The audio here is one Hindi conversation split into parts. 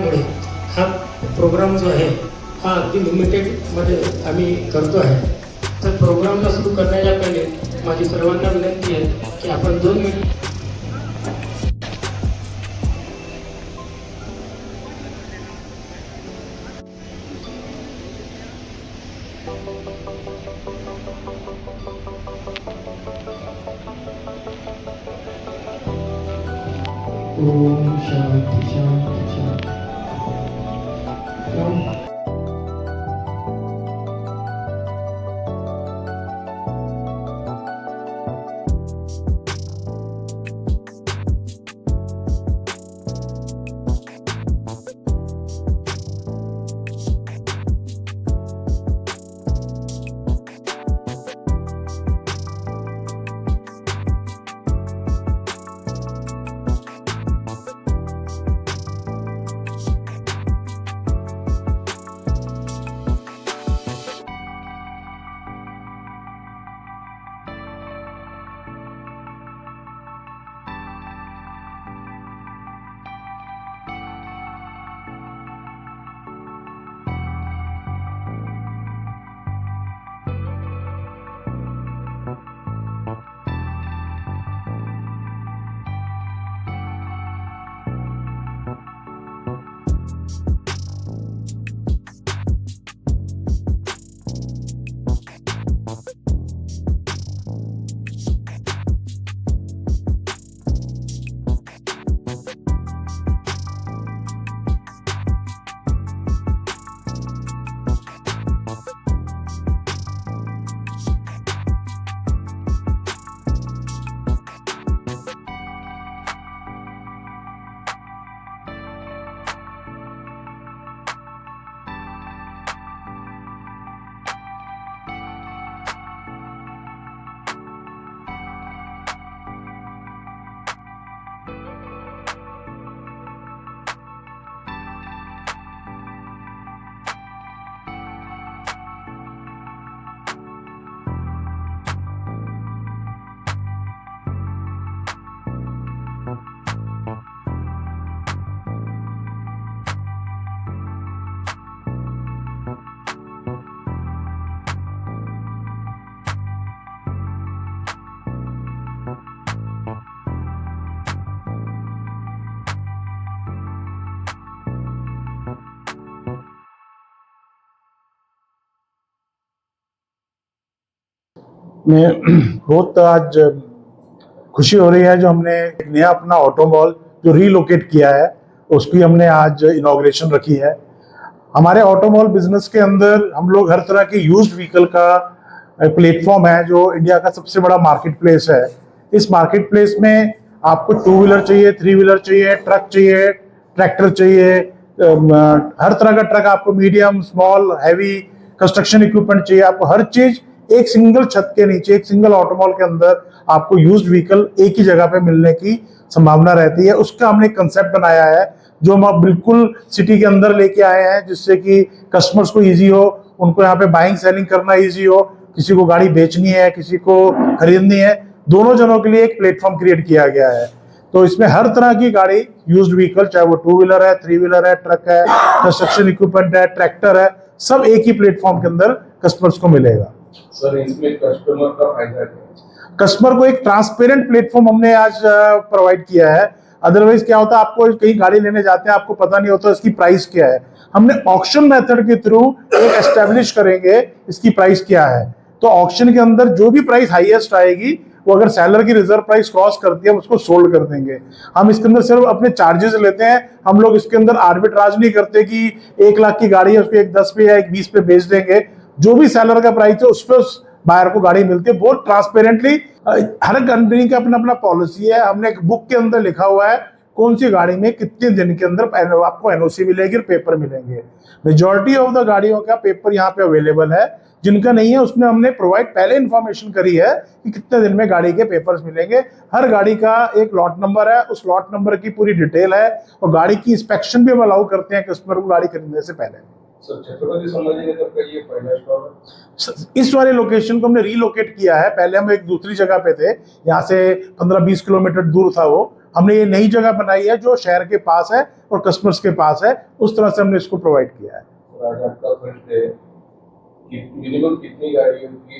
असल्यामुळे हा प्रोग्राम जो आहे हा अगदी लिमिटेडमध्ये आम्ही करतो आहे. तर प्रोग्रामला सुरू करण्याच्या पहिले माझी सर्वांना विनंती आहे की आपण 2 मिनिट ओम शांती शांती शांती. में बहुत आज खुशी हो रही है जो हमने एक नया अपना ऑटो मॉल जो रीलोकेट किया है उसकी हमने आज इनॉग्रेशन रखी है. हमारे ऑटो मॉल बिजनेस के अंदर हम लोग हर तरह के यूज्ड व्हीकल का प्लेटफॉर्म है जो इंडिया का सबसे बड़ा मार्केट प्लेस है. इस मार्केट प्लेस में आपको 2 व्हीलर चाहिए, 3 व्हीलर चाहिए, ट्रक चाहिए, ट्रैक्टर चाहिए, हर तरह का ट्रक आपको, medium, small, heavy construction equipment चाहिए, आपको हर चीज एक सिंगल छत के नीचे, एक सिंगल ऑटो मॉल के अंदर आपको यूज्ड व्हीकल एक ही जगह पे मिलने की संभावना रहती है. उसका हमने कंसेप्ट बनाया है जो हम बिल्कुल सिटी के अंदर लेके आए हैं जिससे कि कस्टमर्स को इजी हो, उनको यहाँ पे बाइंग सेलिंग करना इजी हो, किसी को गाड़ी बेचनी है, किसी को खरीदनी है, दोनों जनों के लिए एक प्लेटफॉर्म क्रिएट किया गया है. तो इसमें हर तरह की गाड़ी, यूज्ड व्हीकल, चाहे वो 2 व्हीलर है, 3 व्हीलर है, ट्रक है, कंस्ट्रक्शन इक्विपमेंट है, ट्रैक्टर है, सब एक ही प्लेटफॉर्म के अंदर कस्टमर्स को मिलेगा. सर, इसमें कस्टमर का फायदा क्या है? कस्टमर को एक ट्रांसपेरेंट प्लेटफॉर्म हमने आज प्रोवाइड किया है. अदरवाइज क्या होता है, आपको कहीं गाड़ी लेने जाते हैं, आपको पता नहीं होता इसकी प्राइस क्या है. हमने ऑक्शन मेथड के थ्रू एक एस्टेब्लिश करेंगे इसकी प्राइस क्या है. तो ऑक्शन के अंदर जो भी प्राइस हाईएस्ट आएगी वो अगर सेलर की रिजर्व प्राइस क्रॉस करती है हम उसको सोल्ड कर देंगे. हम इसके अंदर सिर्फ अपने चार्जेस लेते हैं. हम लोग इसके अंदर आर्बिट्राज नहीं करते कि 1 लाख की गाड़ी है उसको 1.10 पे या 1.20 पे बेच देंगे. जो भी सेलर का प्राइस है उस पर उस बायर को गाड़ी मिलती है बहुत ट्रांसपेरेंटली. हर कंपनी का अपना अपना पॉलिसी है. हमने एक बुक के अंदर लिखा हुआ है कौन सी गाड़ी में कितने दिन के अंदर आपको एनओसी मिलेगी और पेपर मिलेंगे. मेजॉरिटी ऑफ द गाड़ियों का पेपर यहाँ पे अवेलेबल है. जिनका नहीं है उसमें हमने प्रोवाइड पहले इंफॉर्मेशन करी है कि कितने दिन में गाड़ी के पेपर्स मिलेंगे. हर गाड़ी का एक लॉट नंबर है, उस लॉट नंबर की पूरी डिटेल है और गाड़ी की इंस्पेक्शन भी हम अलाउ करते हैं कस्टमर को गाड़ी खरीदने से पहले. सर, छत्रपति संभाजीनगर का ये पहला स्टॉल है. इस वाले लोकेशन को हमने रीलोकेट किया है. पहले हम एक दूसरी जगह पे थे, यहाँ से 15-20 किलोमीटर दूर था वो. हमने ये नई जगह बनाई है जो शहर के पास है और कस्टमर्स के पास है, उस तरह से हमने इसको प्रोवाइड किया है। आज आपका फर्स्ट डे, मिनिमम कितनी गाड़ियों की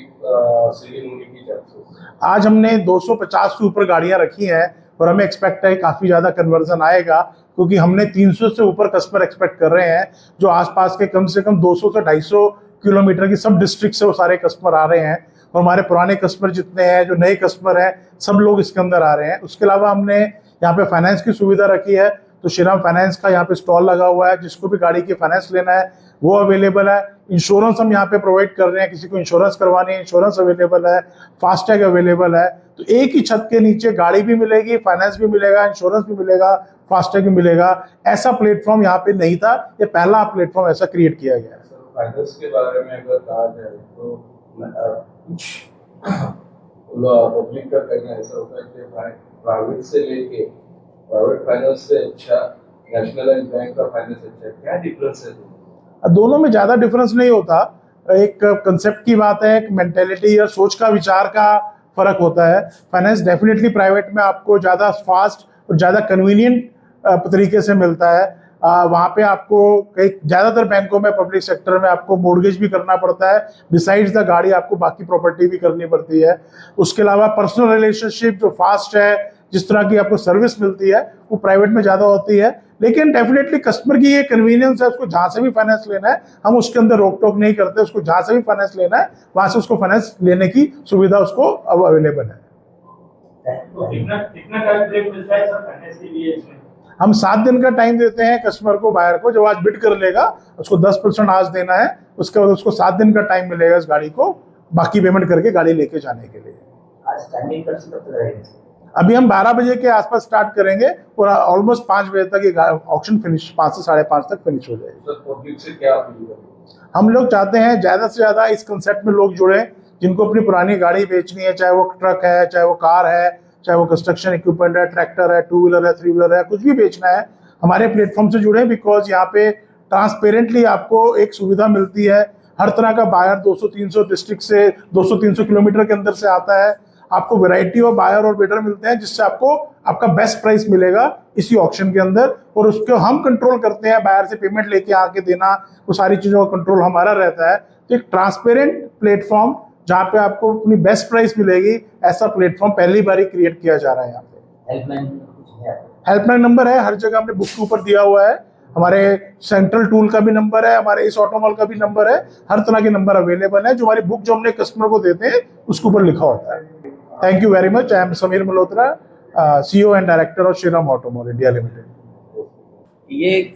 सेलिंग होने की चांसेस? आज हमने 250 से ऊपर गाड़ियां रखी हैं और हमें एक्सपेक्ट है काफ़ी ज़्यादा कन्वर्जन आएगा, क्योंकि हमने 300 से ऊपर कस्टमर एक्सपेक्ट कर रहे हैं, जो आसपास के कम से कम 200 से 250 किलोमीटर की सब डिस्ट्रिक्ट से वो सारे कस्टमर आ रहे हैं। और हमारे पुराने कस्टमर जितने हैं, जो नए कस्टमर हैं, सब लोग इसके अंदर आ रहे हैं। उसके अलावा हमने यहाँ पे फाइनेंस की सुविधा रखी है, तो श्रीराम फाइनेंस का यहाँ पे स्टॉल लगा हुआ है, जिसको भी गाड़ी की फाइनेंस लेना है वो अवेलेबल है। इंश्योरेंस हम यहाँ पे प्रोवाइड कर रहे हैं, किसी को इंश्योरेंस करवानी है इंश्योरेंस अवेलेबल है, फास्टैग अवेलेबल है। तो एक ही छत के नीचे गाड़ी भी मिलेगी, फाइनेंस भी मिलेगा, इंश्योरेंस भी मिलेगा, फास्टैग भी मिलेगा। ऐसा प्लेटफॉर्म यहाँ पे नहीं था, ये पहला प्लेटफॉर्म ऐसा क्रिएट किया गया है। फाइनेंस के बारे में अगर कहा जाए तो कुछ पब्लिक का कहना ऐसा होता है कि प्राइवेट से लेके प्राइवेट फाइनेंस से अच्छा नेशनलाइज्ड बैंक का फाइनेंस अच्छा है, क्या डिफरेंस है? दोनों में ज़्यादा डिफरेंस नहीं होता। एक कंसेप्ट की बात है, एक मेंटेलिटी या सोच का, विचार का फर्क होता है। फाइनेंस डेफिनेटली प्राइवेट में आपको ज़्यादा फास्ट और ज़्यादा कन्वीनियंट तरीके से मिलता है। वहाँ पे आपको कई ज़्यादातर बैंकों में, पब्लिक सेक्टर में आपको मोर्गेज भी करना पड़ता है, बिसाइड्स द गाड़ी आपको बाकी प्रॉपर्टी भी करनी पड़ती है। उसके अलावा पर्सनल रिलेशनशिप जो फास्ट है, जिस तरह की आपको सर्विस मिलती है, वो प्राइवेट में ज़्यादा होती है। लेकिन डेफिनेटली कस्टमर की ये कन्वीनियंस है, उसको जहाँ से भी फाइनेंस लेना है हम उसके अंदर रोक टोक नहीं करते। उसको जहाँ से भी फाइनेंस लेना है वहाँ से उसको फाइनेंस लेने की सुविधा उसको अब अवेलेबल है। कितना टाइम ब्रेक मिलता है सर फाइनेंस के लिए इसमें? हम 7 दिन का टाइम देते हैं कस्टमर को, बायर को। जब आज बिड कर लेगा उसको 10% आज देना है, उसके बाद उसको 7 दिन का टाइम मिलेगा इस गाड़ी को बाकी पेमेंट करके गाड़ी लेके जाने के लिए। आज टाइमिंग कब से कब तक रहेगी? अभी हम 12 बजे के आसपास स्टार्ट करेंगे और ऑलमोस्ट 5 बजे तक ये ऑक्शन फिनिश, 5 से 5:30 तक फिनिश हो जाएगी। सर पब्लिक से क्या अपील करेंगे? हम लोग चाहते हैं ज़्यादा से ज़्यादा इस कंसेप्ट में लोग जुड़े, जिनको अपनी पुरानी गाड़ी बेचनी है, चाहे वो ट्रक है, चाहे वो कार है, चाहे वो कंस्ट्रक्शन इक्विपमेंट है, ट्रैक्टर है, 2 व्हीलर है, 3 व्हीलर है, कुछ भी बेचना है, हमारे प्लेटफॉर्म से जुड़े। बिकॉज यहाँ पे ट्रांसपेरेंटली आपको एक सुविधा मिलती है। हर तरह का बायर 200-300 डिस्ट्रिक्ट से 200-300 किलोमीटर के अंदर से आता है। आपको वैरायटी ऑफ बायर और बिडर मिलते हैं, जिससे आपको आपका बेस्ट प्राइस मिलेगा इसी ऑक्शन के अंदर। और उसको हम कंट्रोल करते हैं, बायर से पेमेंट लेके आके देना, वो सारी चीज़ों का कंट्रोल हमारा रहता है। तो एक ट्रांसपेरेंट प्लेटफॉर्म जहाँ पे आपको अपनी बेस्ट प्राइस मिलेगी, ऐसा प्लेटफॉर्म पहली बार ही क्रिएट किया जा रहा है। यहाँ पे हेल्पलाइन नंबर है, हर जगह हमने बुक के ऊपर दिया हुआ है। हमारे सेंट्रल टूल का भी नंबर है, हमारे इस ऑटोमॉल का भी नंबर है, हर तरह के नंबर अवेलेबल है। जो हमारी बुक जो हमने कस्टमर को देते हैं उसके ऊपर लिखा होता है। Thank you very much. I am Sameer Malhotra, CEO and director of Shriram ऑटोमॉल India limited. ये एक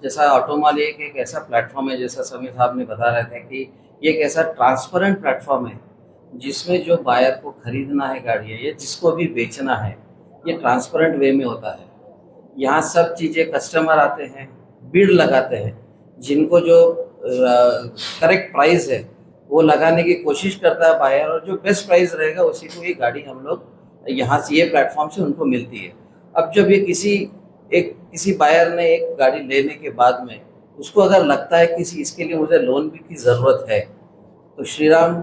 जैसा ऑटोमॉल एक ऐसा प्लेटफॉर्म है, जैसा समीर साहब ने बता रहे थे कि ये एक ऐसा ट्रांसपेरेंट प्लेटफॉर्म है जिसमें जो बायर को खरीदना है गाड़ी है या जिसको भी बेचना है, ये ट्रांसपेरेंट वे में होता है। यहाँ सब चीज़ें कस्टमर आते हैं, बिड लगाते हैं, जिनको जो करेक्ट प्राइस है वो लगाने की कोशिश करता है बायर, और जो बेस्ट प्राइस रहेगा उसी को ये गाड़ी हम लोग यहाँ से, ये प्लेटफॉर्म से उनको मिलती है। अब जब ये किसी बायर ने एक गाड़ी लेने के बाद में उसको अगर लगता है कि इसके लिए मुझे लोन भी की ज़रूरत है, तो श्रीराम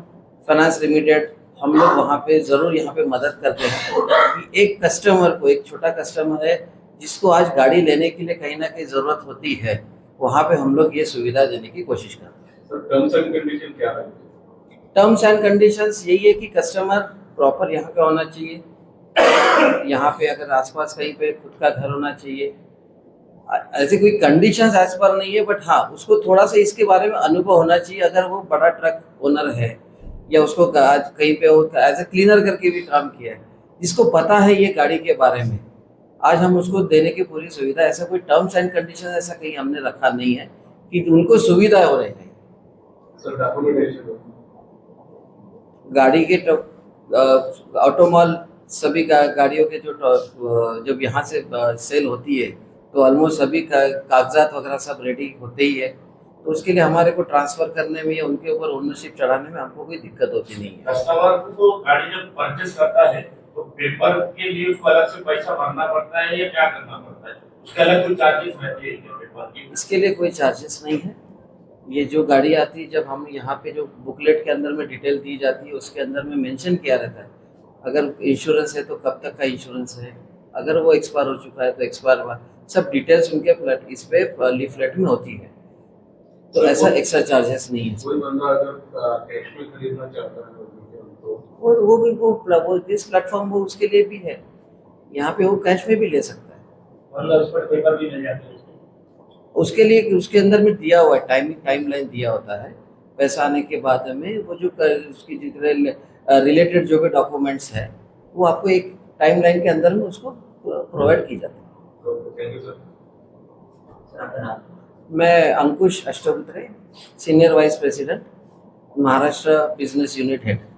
फाइनेंस लिमिटेड हम लोग वहाँ पे ज़रूर यहाँ पे मदद करते हैं कि एक कस्टमर को, एक छोटा कस्टमर है जिसको आज गाड़ी लेने के लिए कहीं ना कहीं ज़रूरत होती है, वहाँ पे हम लोग ये सुविधा देने की कोशिश करते हैं। सर टर्म्स एंड कंडीशन क्या है? टर्म्स एंड कंडीशंस यही है कि कस्टमर प्रॉपर यहाँ पे होना चाहिए, यहाँ पे अगर आसपास कहीं पे खुद का घर होना चाहिए। ऐसे कोई कंडीशंस एज पर नहीं है, बट हाँ उसको थोड़ा सा इसके बारे में अनुभव होना चाहिए। अगर वो बड़ा ट्रक ओनर है या उसको कहीं पे एज ए क्लीनर करके भी काम किया है, जिसको पता है ये गाड़ी के बारे में, आज हम उसको देने की पूरी सुविधा। ऐसा कोई टर्म्स एंड कंडीशन ऐसा कहीं हमने रखा नहीं है कि उनको सुविधा हो रही है। सर डॉक्यूमेंटेशन गाड़ी के ऑटोमॉल सभी गाड़ियों के जब यहाँ से सेल होती है तो ऑलमोस्ट सभी कागजात वगैरह सब रेडी होते ही है, तो उसके लिए हमारे को ट्रांसफ़र करने में या उनके ऊपर ओनरशिप चढ़ाने में हमको कोई दिक्कत होती नहीं है। कस्टमर को गाड़ी जब परचेस करता है तो पेपर के लिए उसको अलग से पैसा भरना पड़ता है या क्या करना पड़ता है? उसके अलग कोई चार्जेस रहते हैं क्या पेपर की? इसके लिए कोई चार्जेस नहीं है। ये जो गाड़ी आती है, जब हम यहाँ पे जो बुकलेट के अंदर में डिटेल दी जाती है, उसके अंदर में मेंशन किया रहता है अगर इंश्योरेंस है तो कब तक का इंश्योरेंस है, अगर वो एक्सपायर हो चुका है तो एक्सपायर हुआ, सब डिटेल्स उनके इस पे लीफलेट में होती है। तो सर, ऐसा वो- एक्स्ट्रा चार्जेस नहीं है। कोई बंदा अगर कैश में खरीदना चाहता है तो वो भी वो जिस प्लेटफॉर्म वो उसके लिए भी है, यहाँ पे वो कैश में भी ले सकता है। मतलब उस पर पेपर भी मिल जाते हैं उसको। उसके लिए उसके अंदर में दिया हुआ है, टाइम लाइन दिया होता है। पैसा आने के बाद में वो जो उसकी जितने रिलेटेड जो भी डॉक्यूमेंट्स है वो आपको एक टाइम लाइन के अंदर में उसको प्रोवाइड की जाती है। Thank you sir. मैं Ankush Ashtaputre, senior vice president, Maharashtra business unit head.